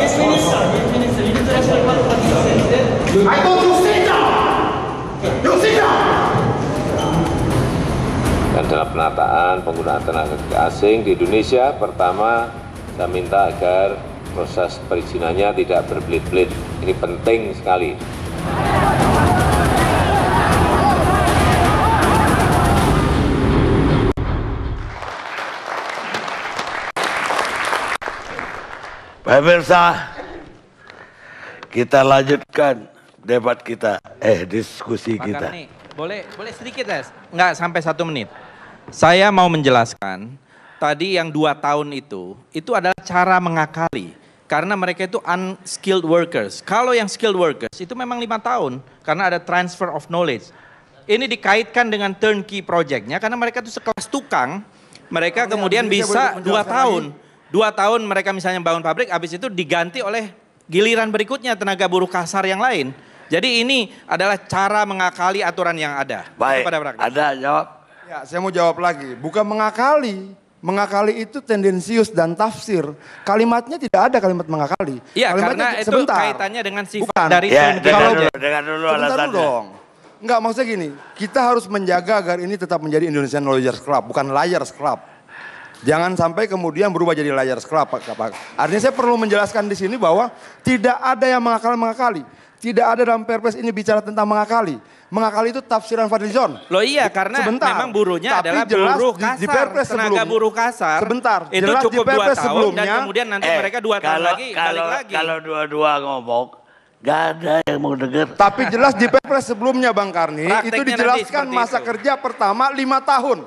I told you sit down. You sit down. Dan dalam penataan penggunaan tenaga kerja asing di Indonesia, pertama saya minta agar proses perizinannya tidak berbelit-belit. Ini penting sekali. Pemirsa, kita lanjutkan debat kita, diskusi Pak kita. Karni, boleh sedikit ya, nggak sampai 1 menit. Saya mau menjelaskan, tadi yang 2 tahun itu adalah cara mengakali. Karena mereka itu unskilled workers. Kalau yang skilled workers itu memang 5 tahun, karena ada transfer of knowledge. Ini dikaitkan dengan turnkey projectnya, karena mereka itu sekelas tukang, mereka kemudian bisa 2 tahun. 2 tahun mereka misalnya bangun pabrik, habis itu diganti oleh giliran berikutnya tenaga buruh kasar yang lain. Jadi ini adalah cara mengakali aturan yang ada. Baik, ada jawab? Ya, saya mau jawab lagi. Bukan mengakali. Mengakali itu tendensius dan tafsir. Kalimatnya tidak ada kalimat mengakali. Iya, kalimatnya, karena itu kaitannya dengan sifat Bukan. dari Ya, turnkey. dengar dulu Sebentar alasannya. dulu dong. Enggak, maksudnya gini. Kita harus menjaga agar ini tetap menjadi Indonesian Lawyers Club, bukan Liars Club. Jangan sampai kemudian berubah jadi Liars Club, Pak. Artinya saya perlu menjelaskan di sini bahwa tidak ada yang mengakali. Tidak ada dalam Perpres ini bicara tentang mengakali. Mengakali itu tafsiran Fadlizon. Loh iya, karena memang buruhnya adalah buruh kasar, di Perpres tenaga buruh kasar. Sebentar, itu jelas cukup di Perpres 2 tahun sebelumnya, dan kemudian nanti mereka 2 tahun lagi balik lagi. Kalau dua-dua ngomong, gak ada yang mau denger. Tapi jelas di Perpres sebelumnya Bang Karni, Prakteknya itu dijelaskan nanti masa itu. kerja pertama 5 tahun.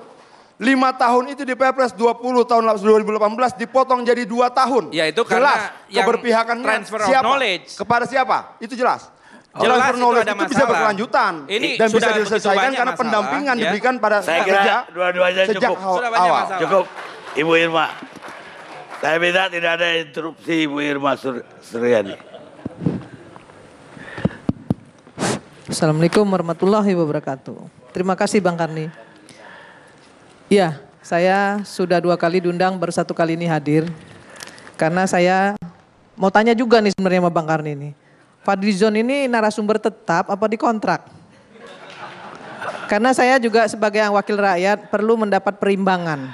5 tahun itu di Perpres 20 tahun 2018 dipotong jadi 2 tahun. Ya itu jelas karena yang keberpihakannya transfer of siapa? knowledge. Kepada siapa? Itu jelas. Jelas Transfer itu knowledge ada itu bisa masalah. berkelanjutan Ini dan sudah bisa begitu diselesaikan banyak karena masalah, pendampingan ya. diberikan pada Saya kerja kira dua-duanya sejak cukup. Sudah banyak awal. masalah. Cukup, Ibu Irma. Saya minta tidak ada interupsi Ibu Irma Suryani. Assalamualaikum warahmatullahi wabarakatuh. Terima kasih Bang Karni. Ya, saya sudah 2 kali diundang, baru 1 kali ini hadir. Karena saya mau tanya juga nih sebenarnya sama Bang Karni ini. Fadlizon ini narasumber tetap apa dikontrak? Karena saya juga sebagai wakil rakyat perlu mendapat perimbangan.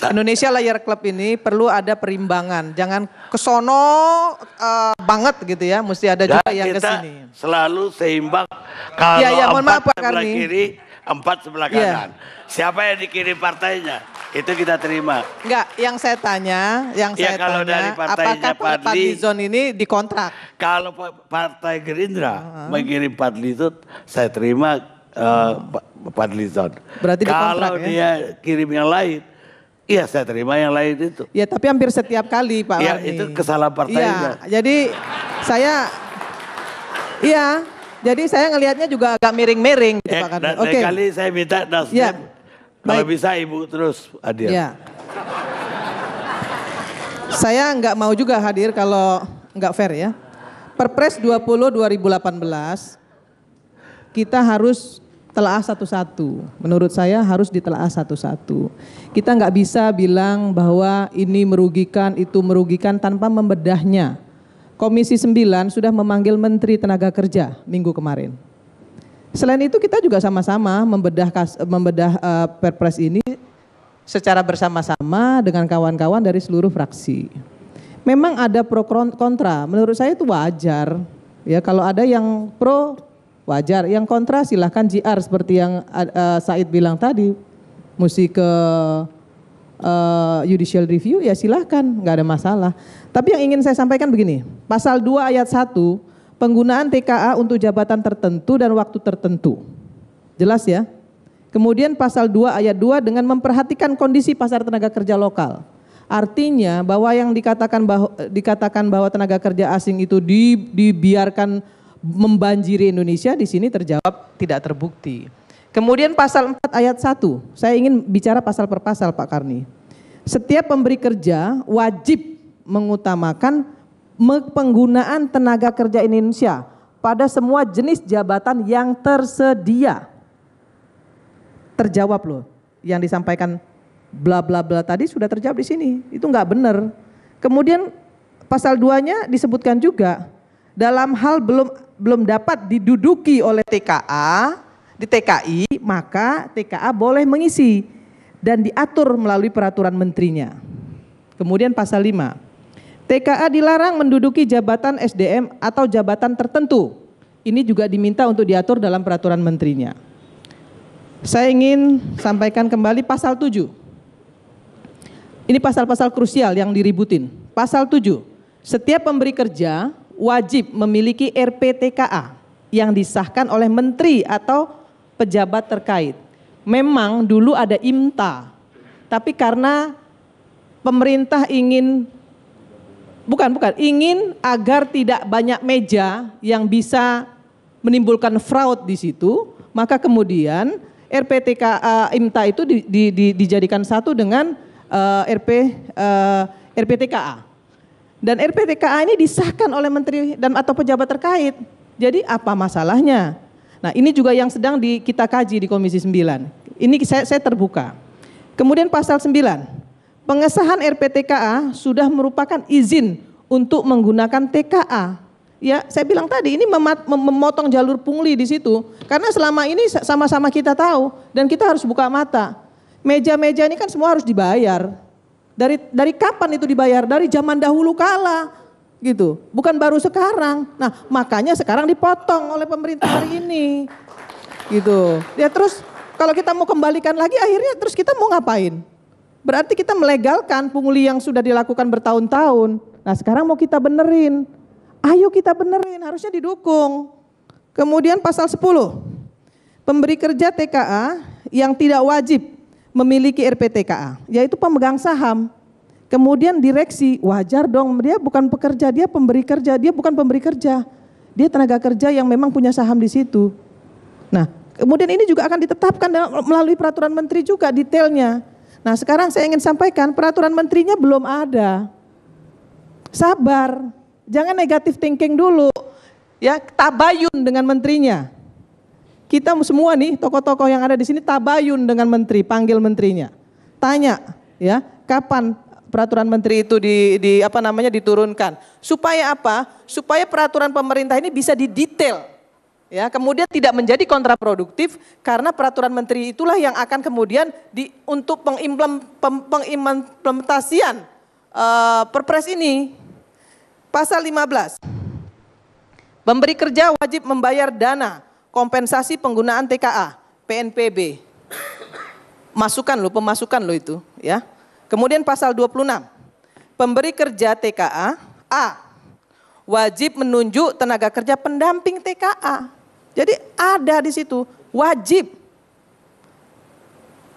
Indonesia Layar Club ini perlu ada perimbangan. Jangan kesono banget gitu ya. Mesti ada juga yang kesini. Selalu seimbang. Kalau Ya, mohon maaf, 4 Pak sebelah Karni. kiri, 4 sebelah Ya. kanan. Siapa yang dikirim partainya? Itu kita terima. Enggak, yang saya tanya, Kalau dari partainya apakah Fadli- Fadlizon ini dikontrak? Kalau Partai Gerindra mengirim Fadlizon, saya terima Fadlizon. Berarti dikontrak, Kalau ya? dia kirim yang lain, iya saya terima yang lain itu. Ya tapi hampir setiap kali Pak Ya Warni. itu kesalahan partainya. Iya, jadi saya ngelihatnya juga agak miring-miring gitu Pak Karni. Dan Oke. kali saya minta Nasdem, Ya, kalau baik. bisa Ibu terus hadir. Ya. Saya nggak mau juga hadir kalau nggak fair ya. Perpres 20 2018 kita harus telaah satu-satu. Menurut saya harus ditelaah satu-satu. Kita nggak bisa bilang bahwa ini merugikan, itu merugikan tanpa membedahnya. Komisi 9 sudah memanggil Menteri Tenaga Kerja minggu kemarin. Selain itu kita juga sama-sama membedah Perpres ini secara bersama-sama dengan kawan-kawan dari seluruh fraksi. Memang ada pro kontra, menurut saya itu wajar. Ya kalau ada yang pro wajar, yang kontra silahkan JR seperti yang Said bilang tadi, mesti ke judicial review ya silahkan, nggak ada masalah. Tapi yang ingin saya sampaikan begini, pasal 2 ayat 1, penggunaan TKA untuk jabatan tertentu dan waktu tertentu. Jelas ya? Kemudian pasal 2 ayat 2 dengan memperhatikan kondisi pasar tenaga kerja lokal. Artinya bahwa yang dikatakan bahwa tenaga kerja asing itu dibiarkan membanjiri Indonesia di sini terjawab tidak terbukti. Kemudian pasal 4 ayat 1, saya ingin bicara pasal per pasal Pak Karni. Setiap pemberi kerja wajib mengutamakan penggunaan tenaga kerja Indonesia pada semua jenis jabatan yang tersedia. Terjawab loh, yang disampaikan bla bla bla tadi sudah terjawab di sini, itu nggak benar. Kemudian pasal 2-nya disebutkan juga dalam hal belum dapat diduduki oleh TKA di TKI, maka TKA boleh mengisi dan diatur melalui peraturan menterinya. Kemudian pasal 5, TKA dilarang menduduki jabatan SDM atau jabatan tertentu. Ini juga diminta untuk diatur dalam peraturan menterinya. Saya ingin sampaikan kembali pasal 7. Ini pasal-pasal krusial yang diributin. Pasal 7, setiap pemberi kerja wajib memiliki RPTKA yang disahkan oleh menteri atau pejabat terkait. Memang dulu ada IMTA, tapi karena pemerintah ingin agar tidak banyak meja yang bisa menimbulkan fraud di situ, maka kemudian RPTKA IMTA itu dijadikan satu dengan RPTKA. Dan RPTKA ini disahkan oleh menteri dan atau pejabat terkait. Jadi apa masalahnya? Nah, ini juga yang sedang kita kaji di Komisi 9. Ini saya terbuka. Kemudian pasal 9, pengesahan RPTKA sudah merupakan izin untuk menggunakan TKA. Ya, saya bilang tadi ini memotong jalur pungli di situ. Karena selama ini sama-sama kita tahu dan kita harus buka mata. Meja-meja ini kan semua harus dibayar. Dari kapan itu dibayar? Dari zaman dahulu kala. Gitu, bukan baru sekarang. Nah, makanya sekarang dipotong oleh pemerintah hari ini. Gitu. Ya terus kalau kita mau kembalikan lagi akhirnya terus kita mau ngapain? Berarti kita melegalkan pungli yang sudah dilakukan bertahun-tahun. Nah, sekarang mau kita benerin. Ayo kita benerin, harusnya didukung. Kemudian pasal 10. Pemberi kerja TKA yang tidak wajib memiliki RPTKA, yaitu pemegang saham. Kemudian direksi, wajar dong, dia bukan pekerja, dia pemberi kerja, dia bukan pemberi kerja. Dia tenaga kerja yang memang punya saham di situ. Nah, kemudian ini juga akan ditetapkan melalui peraturan menteri juga detailnya. Nah, sekarang saya ingin sampaikan peraturan menterinya belum ada. Sabar, jangan negatif thinking dulu. Ya, tabayun dengan menterinya. Kita semua nih, tokoh-tokoh yang ada di sini tabayun dengan menteri, panggil menterinya. Tanya, ya, kapan peraturan menteri itu diturunkan. Supaya apa? Supaya peraturan pemerintah ini bisa didetail. Ya, kemudian tidak menjadi kontraproduktif karena peraturan menteri itulah yang akan kemudian untuk pengimplementasian Perpres ini. Pasal 15. Pemberi kerja wajib membayar dana kompensasi penggunaan TKA, PNPB. Pemasukan lo itu, ya. Kemudian pasal 26, pemberi kerja TKA, A, wajib menunjuk tenaga kerja pendamping TKA. Jadi ada di situ, wajib.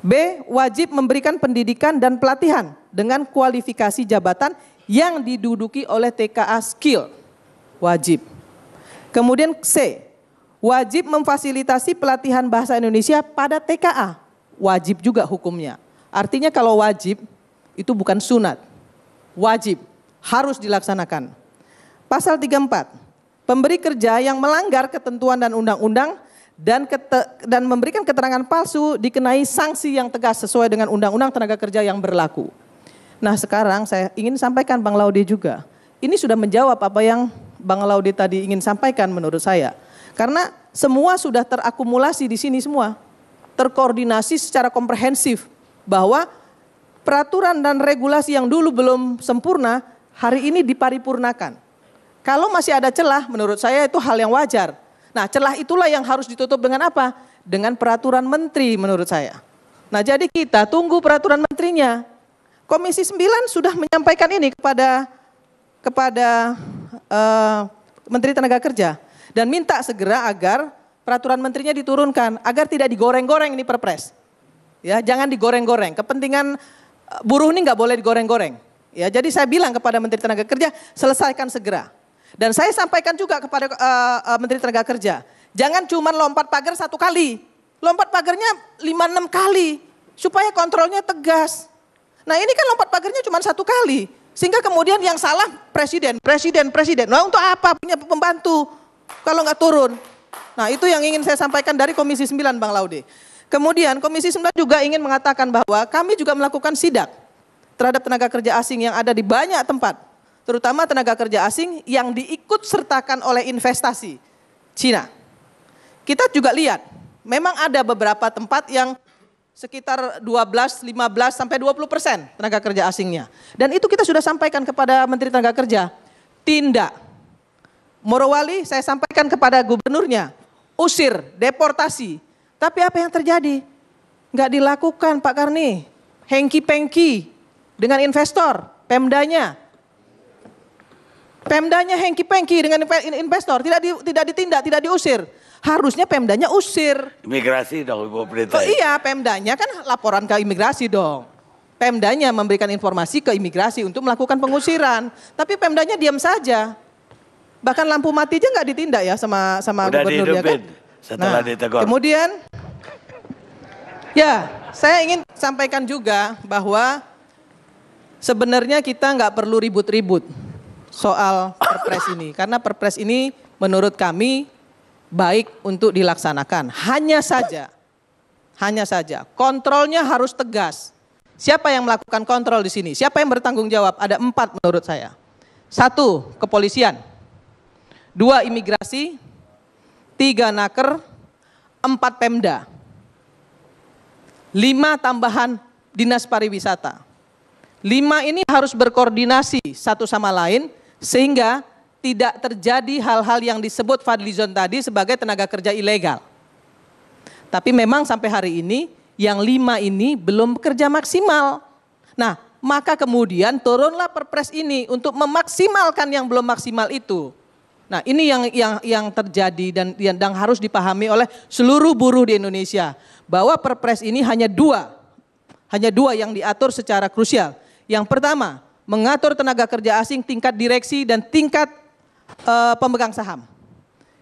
B, wajib memberikan pendidikan dan pelatihan dengan kualifikasi jabatan yang diduduki oleh TKA skill, wajib. Kemudian C, wajib memfasilitasi pelatihan bahasa Indonesia pada TKA, wajib juga hukumnya. Artinya kalau wajib, itu bukan sunat, wajib, harus dilaksanakan. Pasal 34, pemberi kerja yang melanggar ketentuan dan undang-undang dan memberikan keterangan palsu dikenai sanksi yang tegas sesuai dengan undang-undang tenaga kerja yang berlaku. Nah, sekarang saya ingin sampaikan Bang Laude juga. Ini sudah menjawab apa yang Bang Laude tadi ingin sampaikan menurut saya. Karena semua sudah terakumulasi di sini semua. Terkoordinasi secara komprehensif bahwa peraturan dan regulasi yang dulu belum sempurna, hari ini diparipurnakan. Kalau masih ada celah, menurut saya itu hal yang wajar. Nah, celah itulah yang harus ditutup dengan apa? Dengan peraturan menteri menurut saya. Nah, jadi kita tunggu peraturan menterinya. Komisi 9 sudah menyampaikan ini kepada Menteri Tenaga Kerja. Dan minta segera agar peraturan menterinya diturunkan, agar tidak digoreng-goreng ini Perpres. Ya, jangan digoreng-goreng. Kepentingan buruh ini nggak boleh digoreng-goreng. Ya, jadi saya bilang kepada Menteri Tenaga Kerja, selesaikan segera. Dan saya sampaikan juga kepada Menteri Tenaga Kerja, jangan cuma lompat pagar satu kali, lompat pagarnya 5-6 kali, supaya kontrolnya tegas. Nah, ini kan lompat pagarnya cuma satu kali, sehingga kemudian yang salah presiden. Nah, untuk apa punya pembantu kalau nggak turun? Nah, itu yang ingin saya sampaikan dari Komisi 9, Bang Laude. Kemudian Komisi 9 juga ingin mengatakan bahwa kami juga melakukan sidak terhadap tenaga kerja asing yang ada di banyak tempat. terutama tenaga kerja asing yang diikut sertakan oleh investasi Cina. Kita juga lihat, memang ada beberapa tempat yang sekitar 12, 15 sampai 20% tenaga kerja asingnya. Dan itu kita sudah sampaikan kepada Menteri Tenaga Kerja, tindak. Morowali saya sampaikan kepada gubernurnya, usir, deportasi. Tapi apa yang terjadi? Nggak dilakukan Pak Karni, hengki-pengki dengan investor, Pemdanya. Pemdanya hengki-pengki dengan investor, tidak ditindak, tidak diusir. Harusnya Pemdanya usir. Imigrasi dong Ibu Berita. Oh iya, Pemdanya kan laporan ke imigrasi dong. Pemdanya memberikan informasi ke imigrasi untuk melakukan pengusiran. Tapi Pemdanya diam saja. Bahkan lampu mati aja nggak ditindak ya sama Udah gubernur ya kan. setelah ditegur. Kemudian, ya saya ingin sampaikan juga bahwa sebenarnya kita nggak perlu ribut-ribut soal perpres ini. Karena perpres ini menurut kami baik untuk dilaksanakan. Hanya saja kontrolnya harus tegas. Siapa yang melakukan kontrol di sini? Siapa yang bertanggung jawab? Ada 4 menurut saya. 1, kepolisian. 2, imigrasi. 3, naker. 4, Pemda. 5, tambahan dinas pariwisata. 5 ini harus berkoordinasi satu sama lain sehingga tidak terjadi hal-hal yang disebut Fadlizon tadi sebagai tenaga kerja ilegal. Tapi memang sampai hari ini yang 5 ini belum bekerja maksimal. Nah, maka kemudian turunlah perpres ini untuk memaksimalkan yang belum maksimal itu. Nah, ini yang terjadi dan yang harus dipahami oleh seluruh buruh di Indonesia. Bahwa perpres ini hanya dua yang diatur secara krusial. Yang pertama, mengatur tenaga kerja asing tingkat direksi dan tingkat pemegang saham.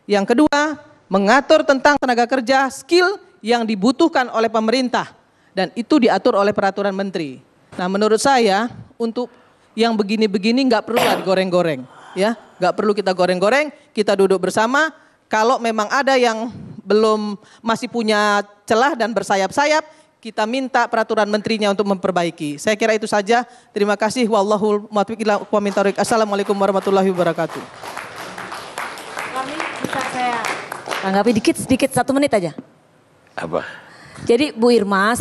Yang kedua, mengatur tentang tenaga kerja skill yang dibutuhkan oleh pemerintah. Dan itu diatur oleh peraturan menteri. Nah, menurut saya untuk yang begini-begini nggak perlu digoreng-goreng. Ya, nggak perlu kita goreng-goreng, kita duduk bersama. Kalau memang ada yang belum masih punya celah dan bersayap-sayap, kita minta peraturan menterinya untuk memperbaiki. Saya kira itu saja. Terima kasih. Wallahul muwaffiq ila aqwamit thoriq. Assalamualaikum warahmatullahi wabarakatuh. Kami bisa saya tanggapi sedikit 1 menit aja. Apa? Jadi Bu Irma,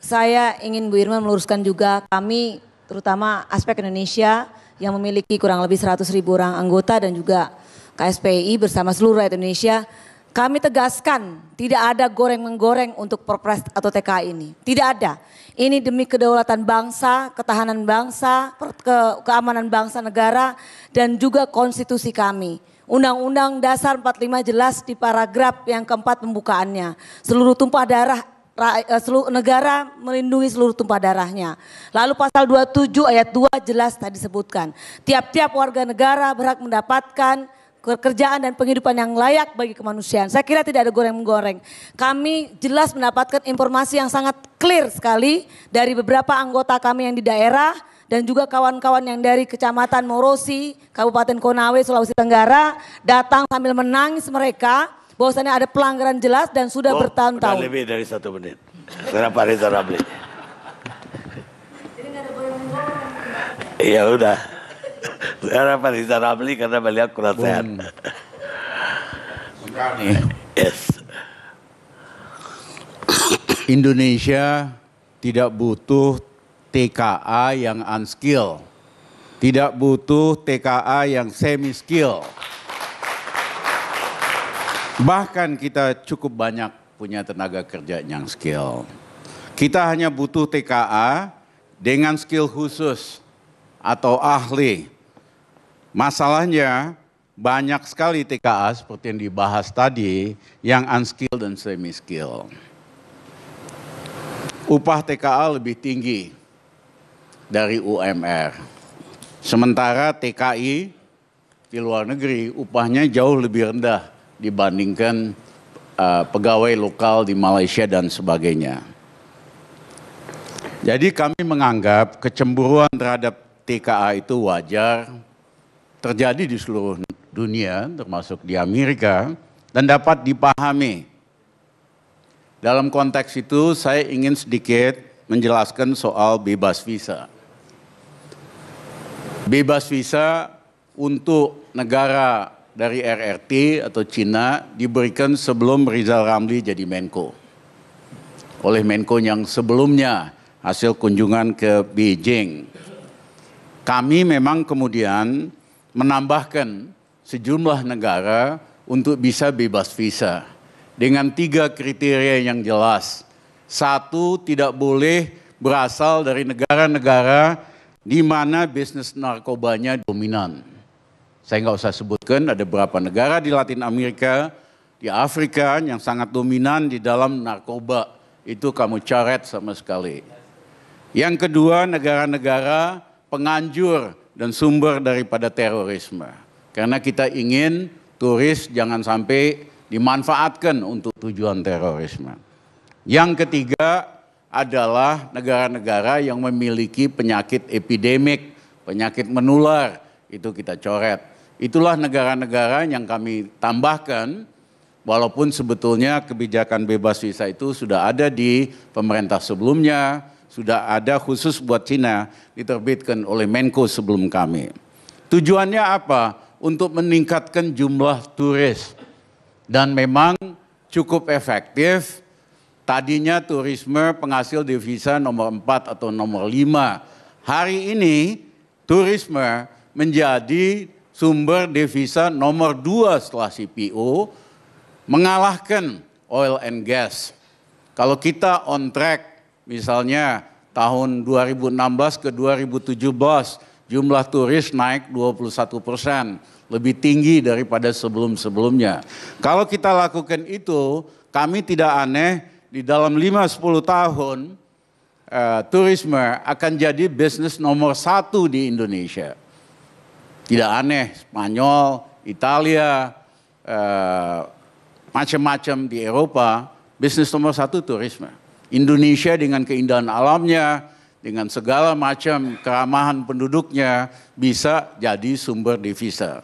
saya ingin Bu Irma meluruskan juga kami terutama aspek Indonesia yang memiliki kurang lebih 100.000 orang anggota dan juga KSPI bersama seluruh rakyat Indonesia. Kami tegaskan tidak ada goreng-menggoreng untuk perpres atau TKI ini. Tidak ada. Ini demi kedaulatan bangsa, ketahanan bangsa, keamanan bangsa negara dan juga konstitusi kami. Undang-Undang Dasar 45 jelas di paragraf yang keempat pembukaannya. Seluruh tumpah darah, seluruh negara melindungi seluruh tumpah darahnya. Lalu pasal 27 ayat 2 jelas tadi disebutkan. Tiap-tiap warga negara berhak mendapatkan pekerjaan dan penghidupan yang layak bagi kemanusiaan. Saya kira tidak ada goreng-menggoreng. Kami jelas mendapatkan informasi yang sangat clear sekali dari beberapa anggota kami yang di daerah dan juga kawan-kawan yang dari Kecamatan Morosi, Kabupaten Konawe, Sulawesi Tenggara datang sambil menangis mereka bahwasannya ada pelanggaran jelas dan sudah bertahun-tahun. Udah lebih dari 1 menit. Sekarang Pak Reza Ramli. Jadi nggak ada goreng-menggoreng. Iya udah. Sekarang Pak Reza Ramli karena beliau kurang sehat. Yes. Indonesia tidak butuh TKA yang unskill, tidak butuh TKA yang semi-skill. Bahkan kita cukup banyak punya tenaga kerja yang skill. Kita hanya butuh TKA dengan skill khusus atau ahli. Masalahnya banyak sekali TKA seperti yang dibahas tadi yang unskilled dan semi-skill. Upah TKA lebih tinggi dari UMR. Sementara TKI di luar negeri upahnya jauh lebih rendah dibandingkan pegawai lokal di Malaysia dan sebagainya. Jadi kami menganggap kecemburuan terhadap TKA itu wajar, terjadi di seluruh dunia termasuk di Amerika dan dapat dipahami. Dalam konteks itu saya ingin sedikit menjelaskan soal bebas visa. Bebas visa untuk negara dari RRT atau Cina diberikan sebelum Rizal Ramli jadi Menko. Oleh Menko yang sebelumnya hasil kunjungan ke Beijing. Kami memang kemudian menambahkan sejumlah negara untuk bisa bebas visa dengan 3 kriteria yang jelas. 1, tidak boleh berasal dari negara-negara di mana bisnis narkobanya dominan. Saya nggak usah sebutkan ada berapa negara di Latin Amerika, di Afrika yang sangat dominan di dalam narkoba. Itu kamu coret sama sekali. Yang kedua, negara-negara penganjur dan sumber daripada terorisme. Karena kita ingin turis jangan sampai dimanfaatkan untuk tujuan terorisme. Yang ketiga adalah negara-negara yang memiliki penyakit epidemik, penyakit menular, itu kita coret. Itulah negara-negara yang kami tambahkan, walaupun sebetulnya kebijakan bebas visa itu sudah ada di pemerintah sebelumnya, sudah ada khusus buat Cina, diterbitkan oleh Menko sebelum kami. Tujuannya apa? Untuk meningkatkan jumlah turis. Dan memang cukup efektif. Tadinya turisme penghasil devisa nomor 4 atau nomor 5. Hari ini turisme menjadi sumber devisa nomor 2 setelah CPO, mengalahkan oil and gas. Kalau kita on track, misalnya tahun 2016 ke 2017 jumlah turis naik 21%, lebih tinggi daripada sebelum-sebelumnya. Kalau kita lakukan itu, kami tidak aneh di dalam 5-10 tahun turisme akan jadi bisnis nomor 1 di Indonesia. Tidak aneh, Spanyol, Italia, macam-macam di Eropa, bisnis nomor 1 turisme. Indonesia dengan keindahan alamnya, dengan segala macam keramahan penduduknya, bisa jadi sumber devisa.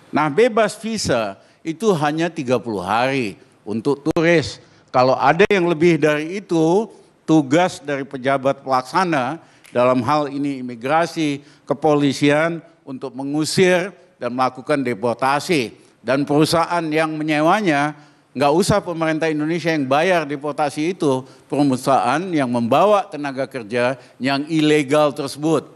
Nah, bebas visa itu hanya 30 hari untuk turis. Kalau ada yang lebih dari itu, tugas dari pejabat pelaksana dalam hal ini imigrasi, kepolisian untuk mengusir dan melakukan deportasi. Dan perusahaan yang menyewanya, nggak usah pemerintah Indonesia yang bayar deportasi itu, perusahaan yang membawa tenaga kerja yang ilegal tersebut.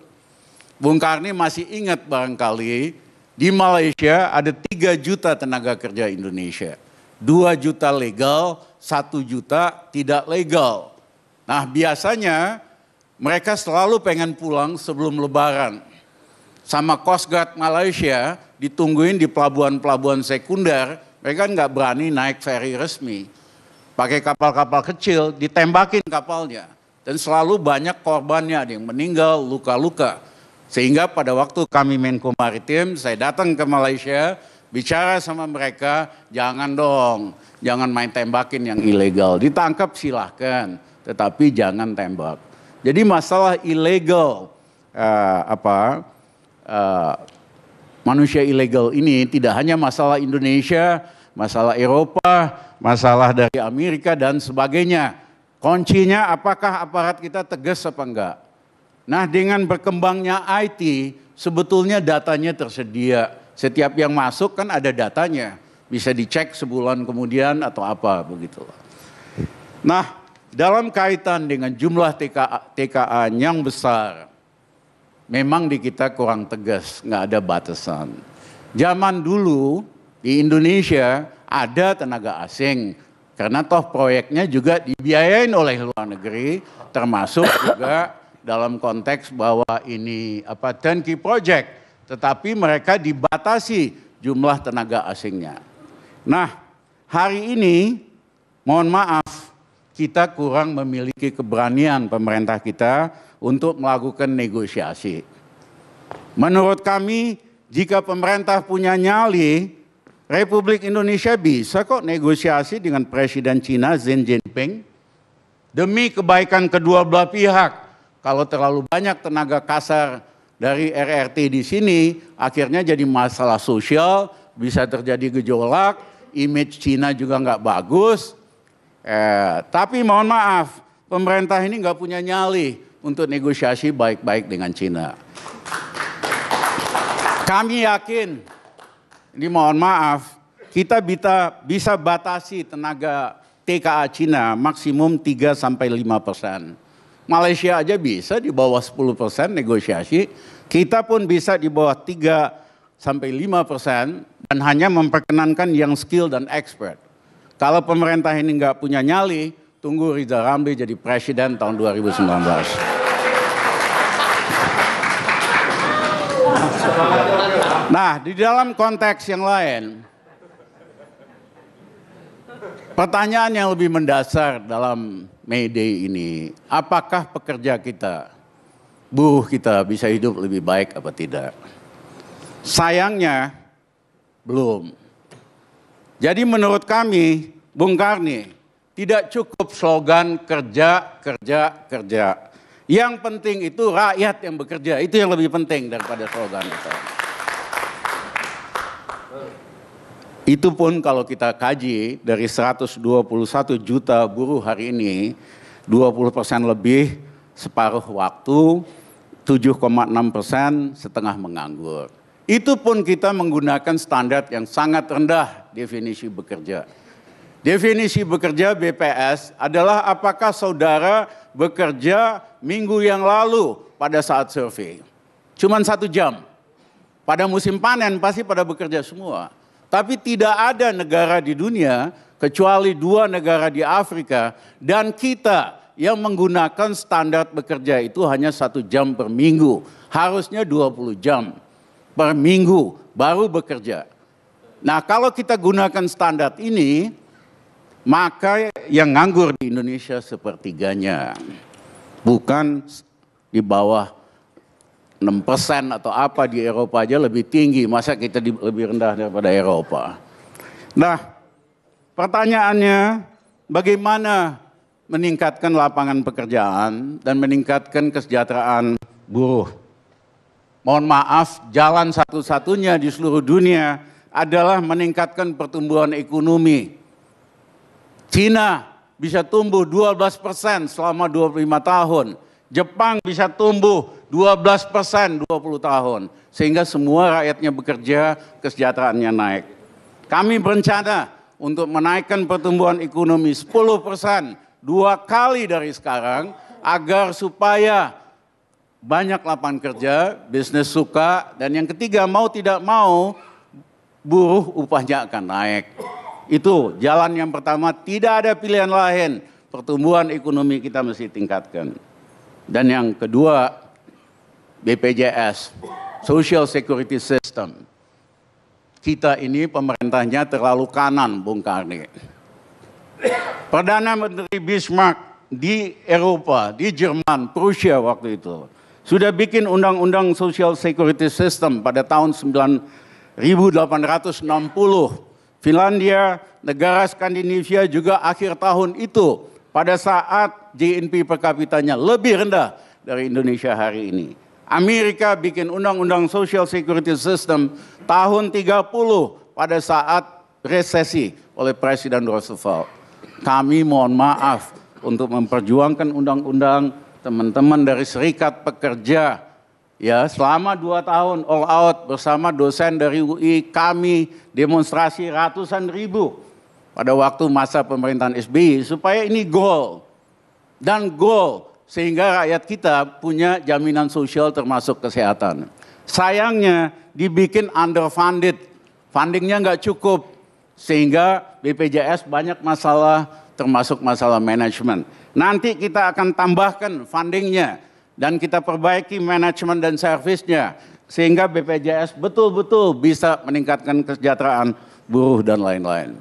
Bung Karni masih ingat barangkali, di Malaysia ada 3 juta tenaga kerja Indonesia. 2 juta legal, 1 juta tidak legal. Nah, biasanya mereka selalu pengen pulang sebelum Lebaran. Sama Coast Guard Malaysia ditungguin di pelabuhan-pelabuhan sekunder, mereka nggak berani naik ferry resmi. Pakai kapal-kapal kecil, ditembakin kapalnya. Dan selalu banyak korbannya, ada yang meninggal, luka-luka. Sehingga pada waktu kami Menko Maritim, saya datang ke Malaysia, bicara sama mereka, jangan dong, jangan main tembakin yang ilegal. Ditangkap silahkan, tetapi jangan tembak. Jadi masalah ilegal, manusia ilegal ini tidak hanya masalah Indonesia, masalah Eropa, masalah dari Amerika dan sebagainya. Kuncinya apakah aparat kita tegas apa enggak? Nah, dengan berkembangnya IT, sebetulnya datanya tersedia. Setiap yang masuk kan ada datanya. Bisa dicek sebulan kemudian atau apa begitu. Nah, dalam kaitan dengan jumlah TKA yang besar, memang di kita kurang tegas, nggak ada batasan. Zaman dulu di Indonesia ada tenaga asing, karena toh proyeknya juga dibiayain oleh luar negeri, termasuk juga dalam konteks bahwa ini turnkey project, tetapi mereka dibatasi jumlah tenaga asingnya. Nah, hari ini mohon maaf kita kurang memiliki keberanian pemerintah kita untuk melakukan negosiasi. Menurut kami, jika pemerintah punya nyali, Republik Indonesia bisa kok negosiasi dengan Presiden Cina Xi Jinping demi kebaikan kedua belah pihak. Kalau terlalu banyak tenaga kasar dari RRT di sini, akhirnya jadi masalah sosial, bisa terjadi gejolak, image Cina juga nggak bagus. Tapi mohon maaf, pemerintah ini nggak punya nyali untuk negosiasi baik-baik dengan Cina. Kami yakin, ini mohon maaf, kita bisa batasi tenaga TKA Cina maksimum 3-5%. Malaysia aja bisa di bawah 10% negosiasi, kita pun bisa di bawah 3-5% dan hanya memperkenankan yang skill dan expert. Kalau pemerintah ini nggak punya nyali, tunggu Riza Ramli jadi presiden tahun 2019. Nah, di dalam konteks yang lain, pertanyaan yang lebih mendasar dalam May Day ini, apakah pekerja kita, buruh kita bisa hidup lebih baik apa tidak? Sayangnya, belum. Jadi menurut kami, Bung Karni, tidak cukup slogan kerja, kerja, kerja. Yang penting itu rakyat yang bekerja, itu yang lebih penting daripada slogan itu. Itu pun kalau kita kaji dari 121 juta buruh hari ini, 20% lebih separuh waktu, 7,6% setengah menganggur. Itu pun kita menggunakan standar yang sangat rendah definisi bekerja. Definisi bekerja BPS adalah apakah saudara bekerja minggu yang lalu pada saat survei. Cuman 1 jam. Pada musim panen pasti pada bekerja semua. Tapi tidak ada negara di dunia kecuali 2 negara di Afrika dan kita yang menggunakan standar bekerja itu hanya 1 jam per minggu. Harusnya 20 jam per minggu baru bekerja. Nah, kalau kita gunakan standar ini, maka yang nganggur di Indonesia sepertiganya. Bukan di bawah 6% atau apa, di Eropa aja lebih tinggi, masa kita lebih rendah daripada Eropa. Nah, pertanyaannya bagaimana meningkatkan lapangan pekerjaan dan meningkatkan kesejahteraan buruh? Mohon maaf, jalan satu-satunya di seluruh dunia adalah meningkatkan pertumbuhan ekonomi. Cina bisa tumbuh 12% selama 25 tahun. Jepang bisa tumbuh 12% 20 tahun. Sehingga semua rakyatnya bekerja, kesejahteraannya naik. Kami berencana untuk menaikkan pertumbuhan ekonomi 10%, 2 kali dari sekarang, agar supaya banyak lapangan kerja, bisnis suka, dan yang ketiga mau tidak mau, buruh upahnya akan naik. Itu jalan yang pertama, tidak ada pilihan lain. Pertumbuhan ekonomi kita mesti tingkatkan. Dan yang kedua, BPJS, Social Security System. Kita ini pemerintahnya terlalu kanan, Bung Karni. Perdana Menteri Bismarck di Eropa, di Jerman, Prusia waktu itu, sudah bikin undang-undang Social Security System pada tahun 1860. Finlandia, negara Skandinavia juga akhir tahun itu pada saat GNP per kapitanya lebih rendah dari Indonesia hari ini. Amerika bikin undang-undang Social Security System tahun 30 pada saat resesi oleh Presiden Roosevelt. Kami mohon maaf untuk memperjuangkan undang-undang, teman-teman dari Serikat Pekerja, ya, selama 2 tahun all out bersama dosen dari UI, kami demonstrasi ratusan ribu pada waktu masa pemerintahan SBY supaya ini goal. Dan goal sehingga rakyat kita punya jaminan sosial termasuk kesehatan. Sayangnya dibikin underfunded, fundingnya nggak cukup sehingga BPJS banyak masalah termasuk masalah manajemen. Nanti kita akan tambahkan fundingnya dan kita perbaiki manajemen dan servisnya sehingga BPJS betul-betul bisa meningkatkan kesejahteraan buruh dan lain-lain.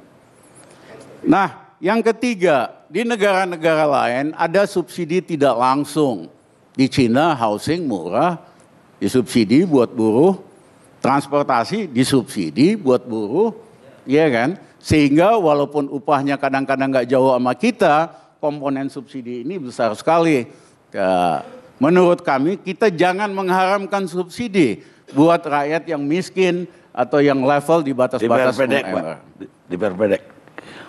Nah, yang ketiga, di negara-negara lain ada subsidi tidak langsung. Di Cina housing murah, disubsidi buat buruh, transportasi disubsidi buat buruh, ya kan? Sehingga walaupun upahnya kadang-kadang nggak jauh sama kita, komponen subsidi ini besar sekali. Menurut kami, kita jangan mengharamkan subsidi buat rakyat yang miskin atau yang level di batas-batas UMR. Diperpendek.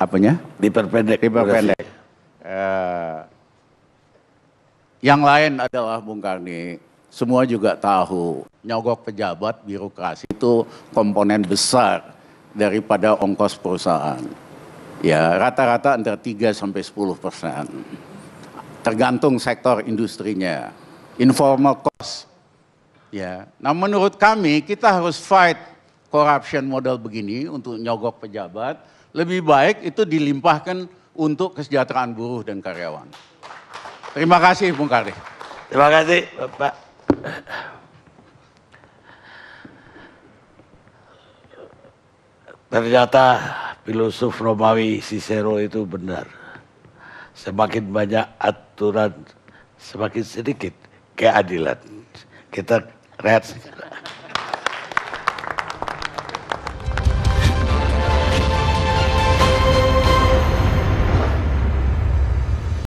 Apanya? Diperpendek. Yang lain adalah Bung Karni, semua juga tahu, nyogok pejabat birokrasi itu komponen besar daripada ongkos perusahaan. Ya, rata-rata antara 3 sampai 10%. Tergantung sektor industrinya. Informal cost. Ya. Nah, menurut kami kita harus fight corruption model begini untuk nyogok pejabat. Lebih baik itu dilimpahkan untuk kesejahteraan buruh dan karyawan. Terima kasih Bung Kardi. Terima kasih Bapak. Ternyata filosof Romawi Cicero itu benar. Semakin banyak aturan, semakin sedikit keadilan. Kita rehat.